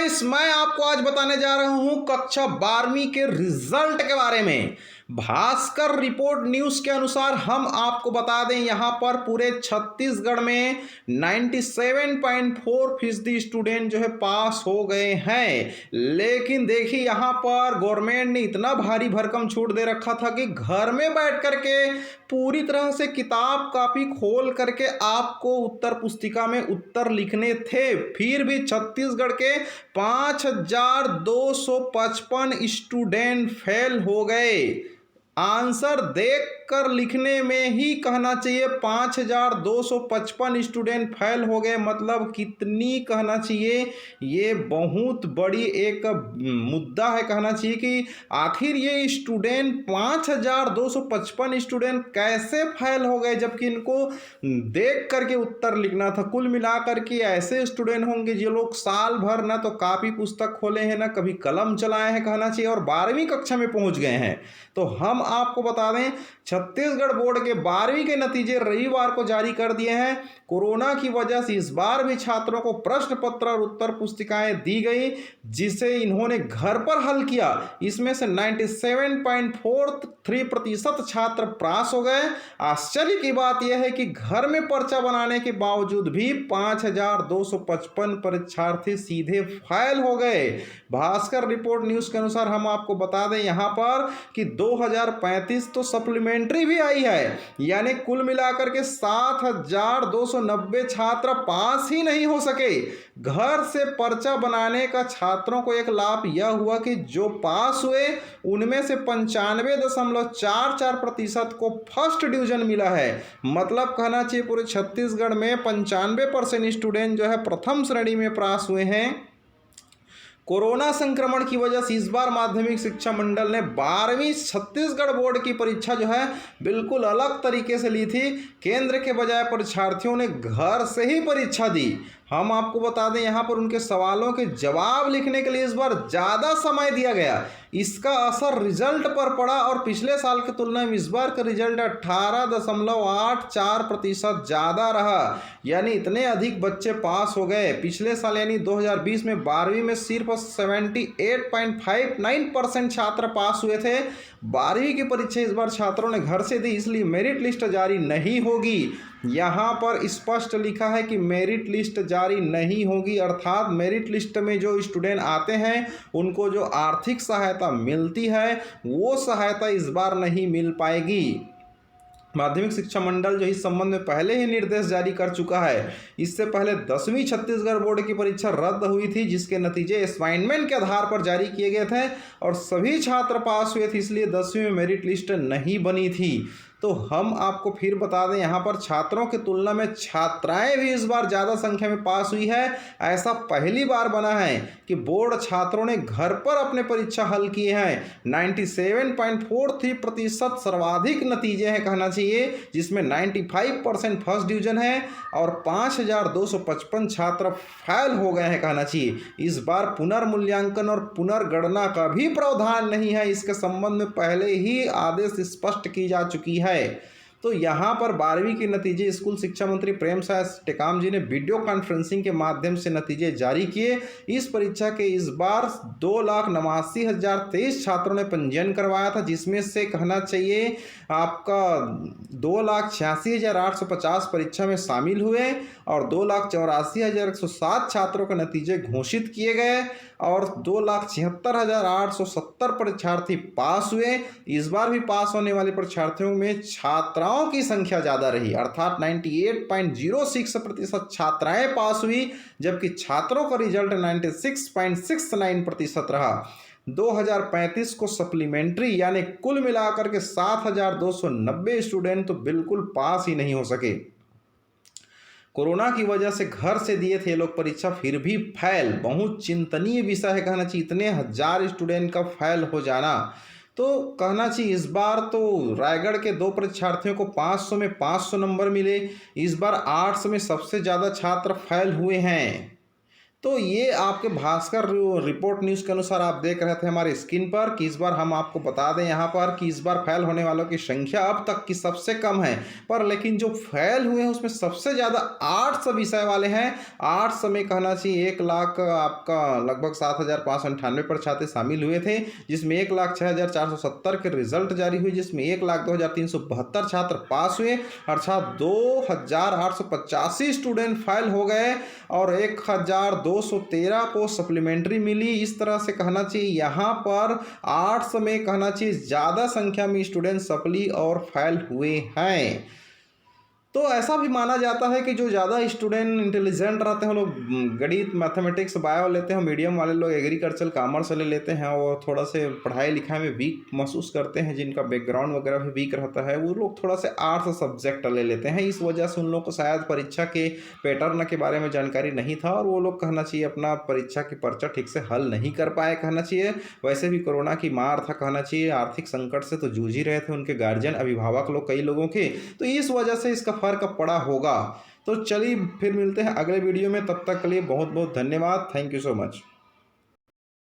Guys, मैं आपको आज बताने जा रहा हूं कक्षा 12वीं के रिजल्ट के बारे में। भास्कर रिपोर्ट न्यूज के अनुसार हम आपको बता दें, यहां पर पूरे छत्तीसगढ़ में 97.4% स्टूडेंट जो है पास हो गए हैं। लेकिन देखिए, यहां पर गवर्नमेंट ने इतना भारी भरकम छूट दे रखा था कि घर में बैठ करके पूरी तरह से किताब कापी खोल करके आपको उत्तर पुस्तिका में उत्तर लिखने थे। फिर भी छत्तीसगढ़ के 5255 स्टूडेंट फेल हो गए। आंसर देख कर लिखने में ही कहना चाहिए 5255 स्टूडेंट फेल हो गए। मतलब कितनी कहना चाहिए, ये बहुत बड़ी एक मुद्दा है। कहना चाहिए कि आखिर ये स्टूडेंट 5255 स्टूडेंट कैसे फेल हो गए, जबकि इनको देख करके उत्तर लिखना था। कुल मिलाकर के ऐसे स्टूडेंट होंगे जो लोग साल भर ना तो कापी पुस्तक खोले हैं, ना कभी कलम चलाए हैं कहना चाहिए, और 12वीं कक्षा में पहुंच गए हैं। तो हम आपको बता दें, छत्तीसगढ़ बोर्ड के 12वीं के नतीजे रविवार को जारी कर दिए हैं। कोरोना की वजह से इस बार भी छात्रों को प्रश्न पत्र और उत्तर पुस्तिकाएं दी गई, जिसे इन्होंने घर पर हल किया। इसमें से 97.43% छात्र पास हो गए। आश्चर्य की बात यह है कि घर में पर्चा बनाने के बावजूद भी 5255 परीक्षार्थी सीधे फेल हो गए। भास्कर रिपोर्ट न्यूज के अनुसार हम आपको बता दें यहां पर कि 2035 तो सप्लीमेंट्री भी आई है, यानी कुल मिलाकर के 7290 छात्र पास ही नहीं हो सके। घर से पर्चा बनाने का छात्रों को एक लाभ यह हुआ कि जो पास हुए उनमें से 95.44% को फर्स्ट डिवीजन मिला है। मतलब कहना चाहिए पूरे छत्तीसगढ़ में 95% स्टूडेंट जो है प्रथम श्रेणी में पास हुए हैं। कोरोना संक्रमण की वजह से इस बार माध्यमिक शिक्षा मंडल ने 12वीं छत्तीसगढ़ बोर्ड की परीक्षा जो है बिल्कुल अलग तरीके से ली थी। केंद्र के बजाय परीक्षार्थियों ने घर से ही परीक्षा दी। हम आपको बता दें, यहाँ पर उनके सवालों के जवाब लिखने के लिए इस बार ज़्यादा समय दिया गया। इसका असर रिजल्ट पर पड़ा और पिछले साल की तुलना में इस बार का रिजल्ट 18.84% ज़्यादा रहा, यानी इतने अधिक बच्चे पास हो गए। पिछले साल यानी 2020 में 12वीं में सिर्फ 78.59% छात्र पास हुए थे। 12वीं की परीक्षा इस बार छात्रों ने घर से दी, इसलिए मेरिट लिस्ट जारी नहीं होगी। यहाँ पर स्पष्ट लिखा है कि मेरिट लिस्ट जारी नहीं होगी, अर्थात मेरिट लिस्ट में जो स्टूडेंट आते हैं उनको जो आर्थिक सहायता मिलती है वो सहायता इस बार नहीं मिल पाएगी। माध्यमिक शिक्षा मंडल जो इस संबंध में पहले ही निर्देश जारी कर चुका है। इससे पहले 10वीं छत्तीसगढ़ बोर्ड की परीक्षा रद्द हुई थी, जिसके नतीजे असाइनमेंट के आधार पर जारी किए गए थे और सभी छात्र पास हुए थे, इसलिए 10वीं में मेरिट लिस्ट नहीं बनी थी। तो हम आपको फिर बता दें, यहाँ पर छात्रों की तुलना में छात्राएं भी इस बार ज़्यादा संख्या में पास हुई है। ऐसा पहली बार बना है कि बोर्ड छात्रों ने घर पर अपने परीक्षा हल किए हैं। 97.43% सर्वाधिक नतीजे हैं कहना चाहिए, जिसमें 95% फर्स्ट डिवीजन है और 5255 छात्र फेल हो गए हैं कहना चाहिए। इस बार पुनर्मूल्यांकन और पुनर्गणना का भी प्रावधान नहीं है। इसके संबंध में पहले ही आदेश स्पष्ट की जा चुकी है। तो यहाँ पर 12वीं के नतीजे स्कूल शिक्षा मंत्री प्रेमसाय टेकाम जी ने वीडियो कॉन्फ्रेंसिंग के माध्यम से नतीजे जारी किए। इस परीक्षा के इस बार 2,89,023 छात्रों ने पंजीयन करवाया था, जिसमें से कहना चाहिए आपका 2,86,850 परीक्षा में शामिल हुए और 2,84,107 छात्रों के नतीजे घोषित किए गए और 2,76,870 परीक्षार्थी पास हुए। इस बार भी पास होने वाले परीक्षार्थियों में छात्राओं की संख्या ज़्यादा रही, अर्थात 98.06% छात्राएं पास हुई, जबकि छात्रों का रिजल्ट 96.69% रहा। 2035 को सप्लीमेंट्री यानी कुल मिलाकर के 7,290 स्टूडेंट तो बिल्कुल पास ही नहीं हो सके। कोरोना की वजह से घर से दिए थे लोग परीक्षा, फिर भी फेल। बहुत चिंतनीय विषय है कहना चाहिए, इतने हजार स्टूडेंट का फेल हो जाना। तो कहना चाहिए इस बार तो रायगढ़ के 2 परीक्षार्थियों को 500 में 500 नंबर मिले। इस बार आर्ट्स में सबसे ज़्यादा छात्र फेल हुए हैं। तो ये आपके भास्कर रिपोर्ट न्यूज़ के अनुसार आप देख रहे थे हमारे स्क्रीन पर कि इस बार हम आपको बता दें यहाँ पर कि इस बार फेल होने वालों की संख्या अब तक की सबसे कम है, पर लेकिन जो फेल हुए हैं उसमें सबसे ज़्यादा आर्ट्स विषय वाले हैं। आर्ट्स में कहना चाहिए 1 लाख आपका लगभग 7,598 पर छात्र शामिल हुए थे, जिसमें 1,06,470 के रिजल्ट जारी हुई, जिसमें 1,02,372 छात्र पास हुए, अर्थात 2,885 स्टूडेंट फेल हो गए और 1,213 को सप्लीमेंट्री मिली। इस तरह से कहना चाहिए यहाँ पर आर्ट्स में कहना चाहिए ज़्यादा संख्या में स्टूडेंट सप्ली और फेल हुए हैं। तो ऐसा भी माना जाता है कि जो ज़्यादा स्टूडेंट इंटेलिजेंट रहते हैं लोग गणित मैथमेटिक्स बायो लेते हैं, मीडियम वाले लोग एग्रीकल्चर कॉमर्स ले लेते हैं और थोड़ा से पढ़ाई लिखाई में वीक महसूस करते हैं, जिनका बैकग्राउंड वगैरह भी वीक रहता है, वो लोग थोड़ा से आर्ट्स सब्जेक्ट ले लेते हैं। इस वजह से उन लोग को शायद परीक्षा के पैटर्न के बारे में जानकारी नहीं था और वो लोग कहना चाहिए अपना परीक्षा की पर्चा ठीक से हल नहीं कर पाए कहना चाहिए। वैसे भी कोरोना की मार था कहना चाहिए, आर्थिक संकट से तो जूझ ही रहे थे उनके गार्जियन अभिभावक लोग कई लोगों के, तो इस वजह से इसका फर्क पड़ा होगा। तो चलिए फिर मिलते हैं अगले वीडियो में, तब तक के लिए बहुत बहुत धन्यवाद। Thank you so much.